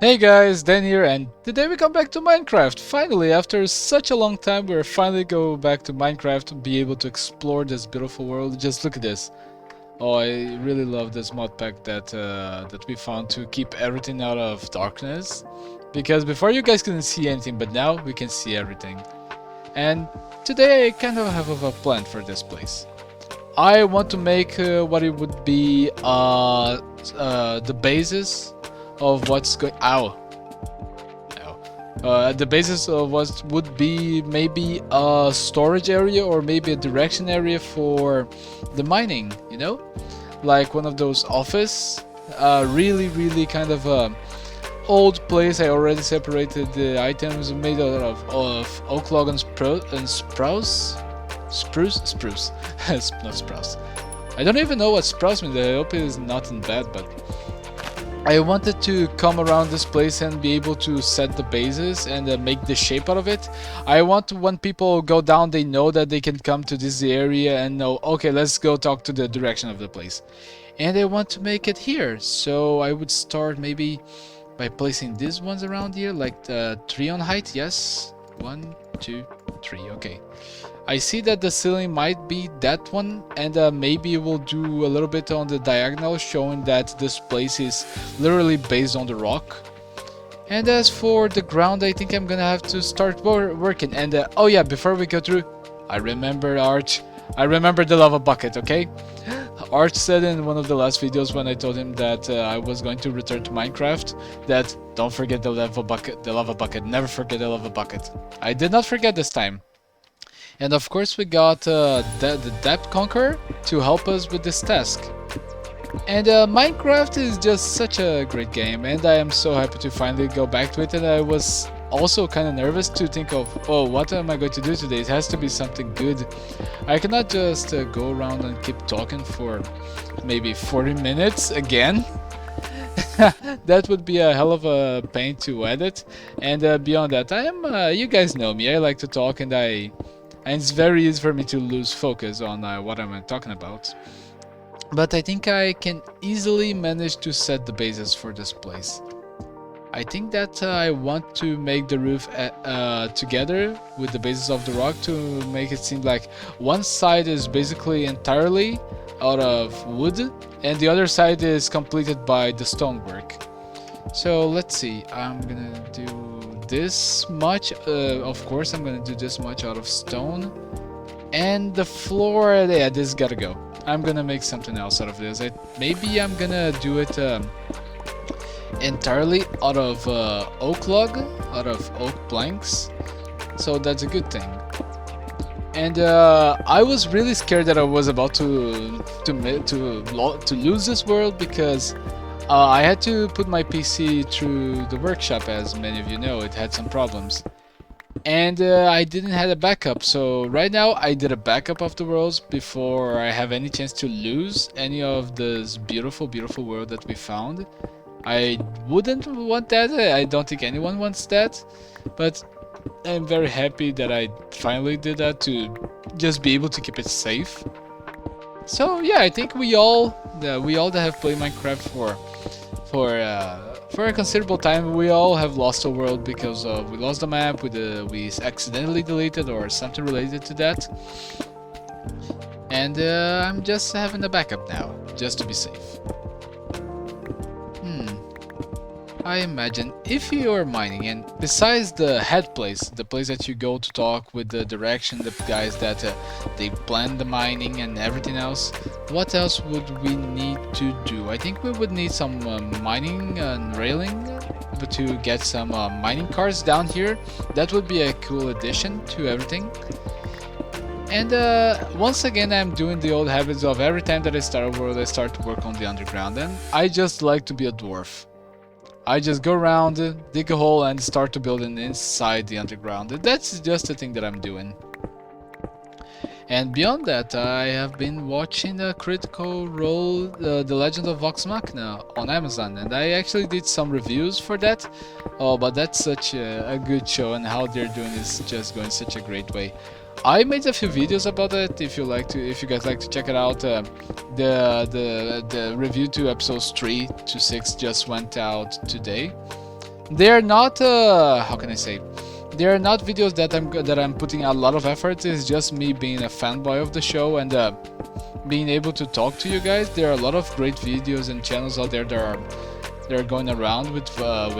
Hey guys, Dan here, and today we come back to Minecraft. Finally, after such a long time, we're finally go back to Minecraft to be able to explore this beautiful world. Just look at this. Oh, I really love this mod pack that we found to keep everything out of darkness. Because before you guys couldn't see anything, but now we can see everything. And today I kind of have a plan for this place. I want to make what it would be the basis of what's going. Ow! The basis of what would be maybe a storage area or maybe a direction area for the mining. You know, like one of those office. Really kind of old place. I already separated the items made out of oak log and spruce. Not spruce. I don't even know what spruce means. I hope it is nothing bad, but I wanted to come around this place and be able to set the bases and make the shape out of it. I want when people go down, they know that they can come to this area and know, okay, let's go talk to the direction of the place. And I want to make it here, so I would start maybe by placing these ones around here, like 3 on height. Yes, 1, 2, 3. Okay. I see that the ceiling might be that one, and maybe we'll do a little bit on the diagonal, showing that this place is literally based on the rock. And as for the ground, I think I'm gonna have to start working. And oh yeah, before we go through, I remember Arch. I remember the lava bucket, okay? Arch said in one of the last videos when I told him that I was going to return to Minecraft that don't forget the lava bucket, never forget the lava bucket. I did not forget this time. And of course we got the Depth Conqueror to help us with this task. And Minecraft is just such a great game, and I am so happy to finally go back to it. And I was also kind of nervous to think of, oh, what am I going to do today? It has to be something good. I cannot just go around and keep talking for maybe 40 minutes again. That would be a hell of a pain to edit. And beyond that, I am, you guys know me, I like to talk, and it's very easy for me to lose focus on what I'm talking about. But I think I can easily manage to set the basis for this place. I think that I want to make the roof together with the basis of the rock to make it seem like one side is basically entirely out of wood and the other side is completed by the stonework. So let's see, I'm gonna do this much. Of course I'm gonna do this much out of stone, and the floor, yeah, this gotta go. I'm gonna make something else out of this. Maybe I'm gonna do it entirely out of oak log, out of oak planks, so that's a good thing. And I was really scared that I was about to lose this world, because I had to put my PC through the workshop. As many of you know, it had some problems. And I didn't have a backup, so right now I did a backup of the worlds before I have any chance to lose any of this beautiful world that we found. I wouldn't want that. I don't think anyone wants that, but I'm very happy that I finally did that to just be able to keep it safe. So yeah, I think we all that have played Minecraft for a considerable time, we all have lost a world because we lost the map, we accidentally deleted or something related to that. And I'm just having a backup now, just to be safe. I imagine if you are mining, and besides the head place, the place that you go to talk with the direction, the guys that they plan the mining and everything else, what else would we need to do? I think we would need some mining and railing to get some mining cars down here. That would be a cool addition to everything. And once again, I'm doing the old habits of every time that I start a world, I start to work on the underground, and I just like to be a dwarf. I just go around, dig a hole, and start to build inside the underground. That's just the thing that I'm doing. And beyond that, I have been watching Critical Role, The Legend of Vox Machina on Amazon, and I actually did some reviews for that. Oh, but that's such a good show, and how they're doing is just going such a great way. I made a few videos about it. If you guys like to check it out, the review to episodes 3 to 6 just went out today. They are not how can I say? They are not videos that I'm putting a lot of effort. It's just me being a fanboy of the show and being able to talk to you guys. There are a lot of great videos and channels out there that are going around with the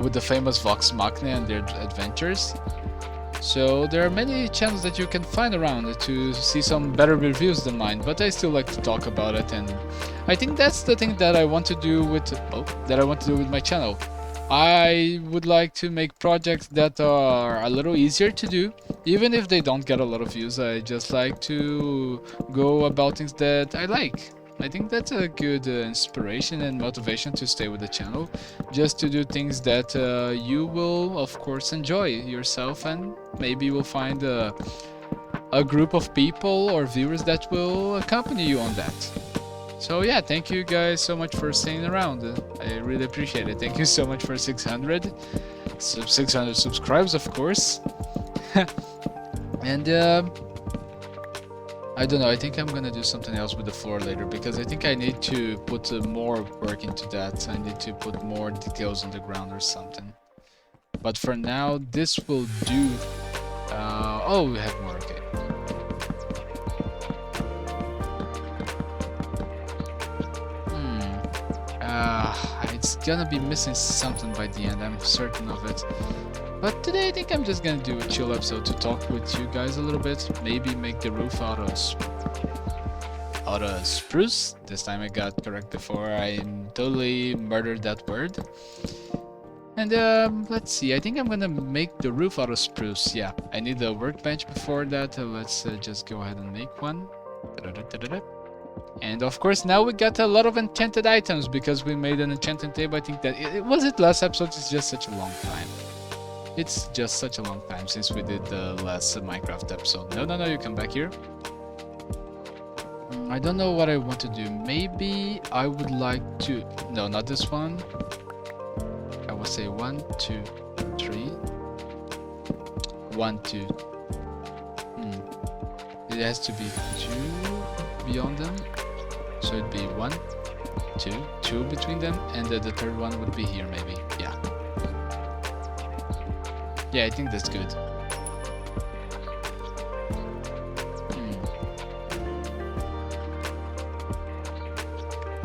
with the famous Vox Machina and their adventures. So there are many channels that you can find around to see some better reviews than mine, but I still like to talk about it, and I think that's the thing that I want to do with my channel. I would like to make projects that are a little easier to do, even if they don't get a lot of views. I just like to go about things that I like. I think that's a good inspiration and motivation to stay with the channel, just to do things that you will of course enjoy yourself, and maybe you will find a group of people or viewers that will accompany you on that. So yeah, thank you guys so much for staying around. I really appreciate it. Thank you so much for 600 subscribes, of course. And I don't know, I think I'm gonna do something else with the floor later, because I think I need to put more work into that. I need to put more details on the ground or something. But for now, this will do. Oh, we have more, okay. It's gonna be missing something by the end, I'm certain of it. But today I think I'm just gonna do a chill episode to talk with you guys a little bit. Maybe make the roof out of spruce. This time I got correct before. I totally murdered that word. And let's see, I think I'm gonna make the roof out of spruce. Yeah, I need a workbench before that. Let's just go ahead and make one. And of course now we got a lot of enchanted items because we made an enchanting table. I think that it was it last episode. It's just such a long time. It's just such a long time since we did the last Minecraft episode. No, you come back here. I don't know what I want to do. Maybe I would like to... No, not this one. I will say 1, 2, 3. 1, 2. It has to be 2 beyond them. So it'd be 1, 2, 2 between them, and the third one would be here maybe. Yeah. Yeah, I think that's good.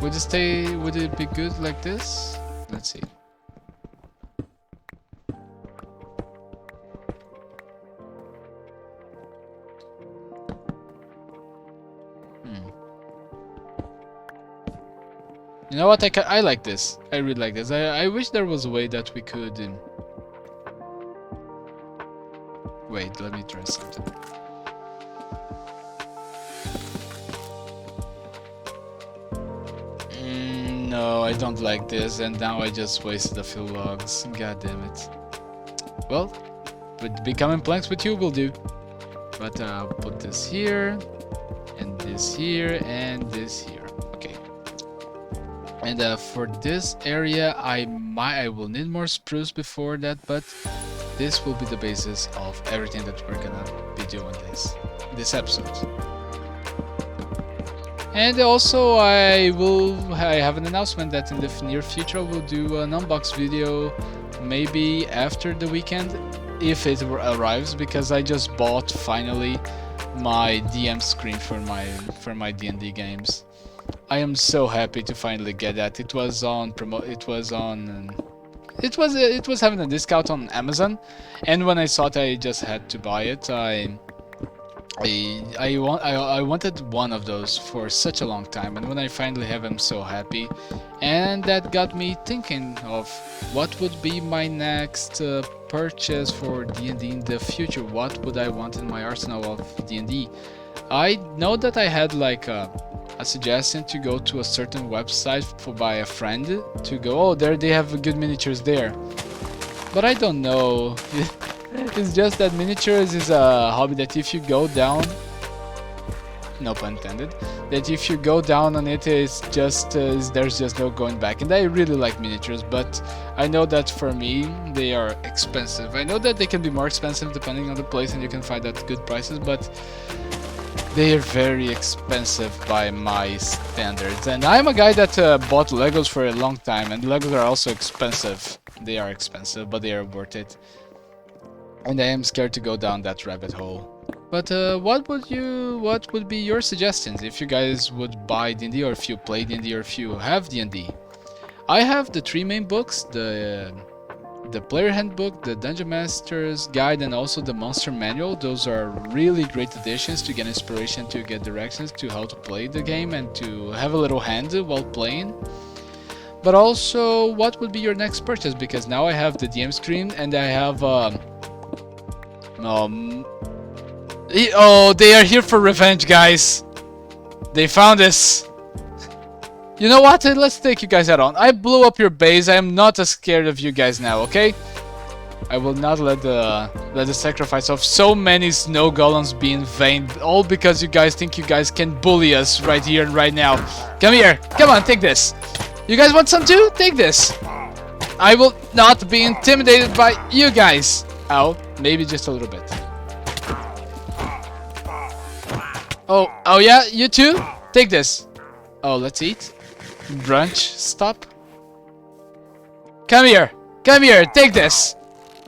Would it be good like this? Let's see. You know what? I like this. I really like this. I wish there was a way that we could... Wait, let me try something. No, I don't like this, and now I just wasted a few logs. God damn it. Well, with becoming planks with you will do. But I'll put this here, and this here, and this here. Okay. And for this area, I will need more spruce before that, but this will be the basis of everything that we're gonna be doing this episode. And also I have an announcement that in the near future I will do an unbox video, maybe after the weekend, if it arrives, because I just bought finally my DM screen for my D&D games. I am so happy to finally get that. It was having a discount on Amazon, and when I saw it, I just had to buy it. I wanted one of those for such a long time, and when I finally have, I'm so happy. And that got me thinking of what would be my next purchase for D&D in the future. What would I want in my arsenal of D&D? I know that I had like a suggestion to go to a certain website by a friend to go, oh, there they have good miniatures there. But I don't know. It's just that miniatures is a hobby that if you go down, no pun intended, that if you go down on it, it's just there's just no going back. And I really like miniatures, but I know that for me they are expensive. I know that they can be more expensive depending on the place, and you can find at good prices, but They are very expensive by my standards, and I'm a guy that bought Legos for a long time, and Legos are also expensive. They are expensive, but they are worth it. And I am scared to go down that rabbit hole. But what would be your suggestions if you guys would buy D&D, or if you play D&D, or if you have D&D? I have the 3 main books, the player handbook, the dungeon master's guide, and also the monster manual. Those are really great additions to get inspiration, to get directions to how to play the game, and to have a little hand while playing. But also, what would be your next purchase? Because now I have the DM screen, and I have oh, they are here for revenge, guys. They found us. You know what? Let's take you guys out on. I blew up your base. I am not as scared of you guys now, okay? I will not let the sacrifice of so many snow golems be in vain, all because you guys think you guys can bully us right here and right now. Come here. Come on, take this. You guys want some too? Take this. I will not be intimidated by you guys. Ow, maybe just a little bit. Oh yeah, you too? Take this. Oh, let's eat. Brunch, stop. Come here, take this.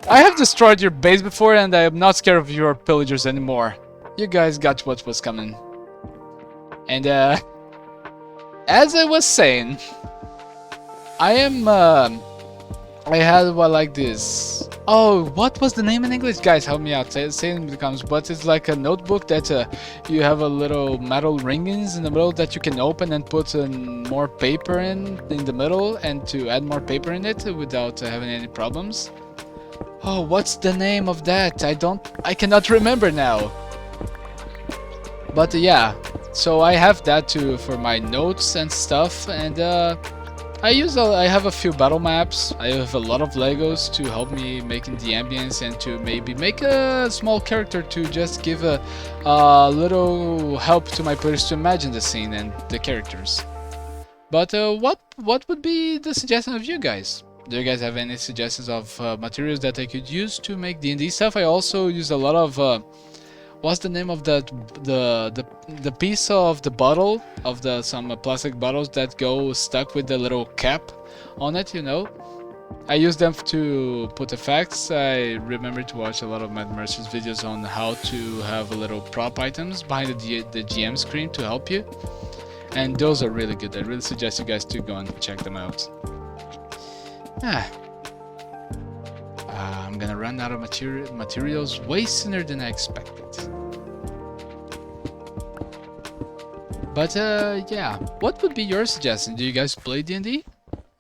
I have destroyed your base before, and I am not scared of your pillagers anymore. You guys got what was coming. And as I was saying, I had what, like this. Oh, what was the name in English? Guys, help me out. Say it in the comments. But it's like a notebook that you have a little metal rings in the middle that you can open and put more paper in the middle, and to add more paper in it without having any problems. Oh, what's the name of that? I cannot remember now. But yeah, so I have that too for my notes and stuff, and I have a few battle maps. I have a lot of Legos to help me making the ambience, and to maybe make a small character to just give a little help to my players to imagine the scene and the characters. But what would be the suggestion of you guys? Do you guys have any suggestions of materials that I could use to make D&D stuff? I also use a lot of what's the name of that, the piece of the bottle of some plastic bottles that go stuck with the little cap on it, you know? I use them to put effects. I remember to watch a lot of Matt Mercer's videos on how to have a little prop items behind the GM screen to help you, and those are really good. I really suggest you guys to go and check them out. I'm gonna run out of materials way sooner than I expected. But yeah, what would be your suggestion? Do you guys play D&D?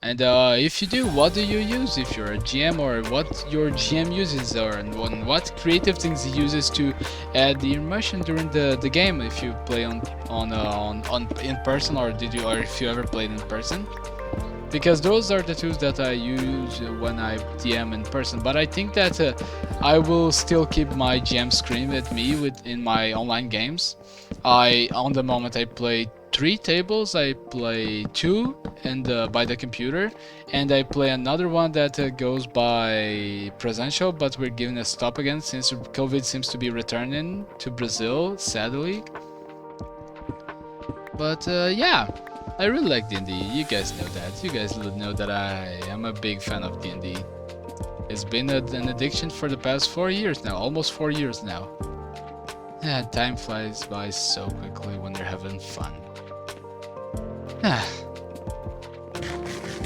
And if you do, what do you use if you're a GM, or what your GM uses, or what creative things he uses to add the immersion during the game, if you play on in person, or if you ever played in person? Because those are the tools that I use when I DM in person. But I think that I will still keep my GM screen with me in my online games. On the moment I play 3 tables. I play 2 by the computer, and I play another one that goes by presential, but we're giving a stop again since COVID seems to be returning to Brazil, sadly. But yeah, I really like D&D. You guys know that. You guys know that I am a big fan of D&D. It's been an addiction for the past 4 years now, almost 4 years now. Yeah, time flies by so quickly when you're having fun.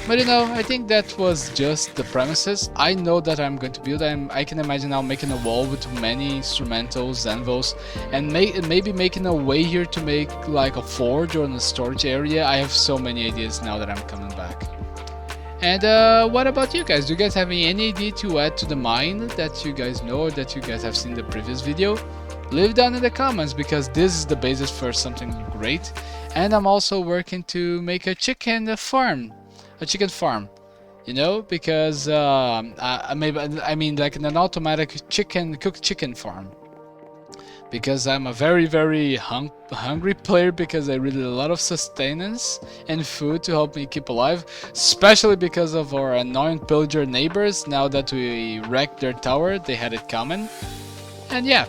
But you know, I think that was just the premises. I know that I'm going to build. I can imagine now making a wall with many instrumentals, anvils, and maybe making a way here to make like a forge or a storage area. I have so many ideas now that I'm coming back. And what about you guys? Do you guys have any idea to add to the mine that you guys know, or that you guys have seen the previous video? Leave down in the comments, because this is the basis for something great. And I'm also working to make a chicken farm. You know, because I mean like an automatic cooked chicken farm. Because I'm a very, very hungry player, because I really need a lot of sustenance and food to help me keep alive, especially because of our annoying pillager neighbors. Now that we wrecked their tower, they had it coming. And yeah,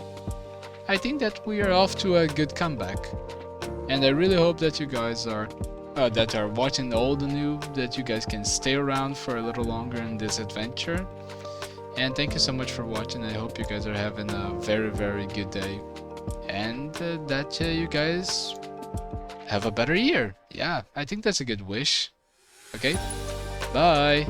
I think that we are off to a good comeback. And I really hope that you guys are that are watching all the new, that you guys can stay around for a little longer in this adventure. And thank you so much for watching. I hope you guys are having a very good day, and that you guys have a better year. Yeah, I think that's a good wish. Okay, bye.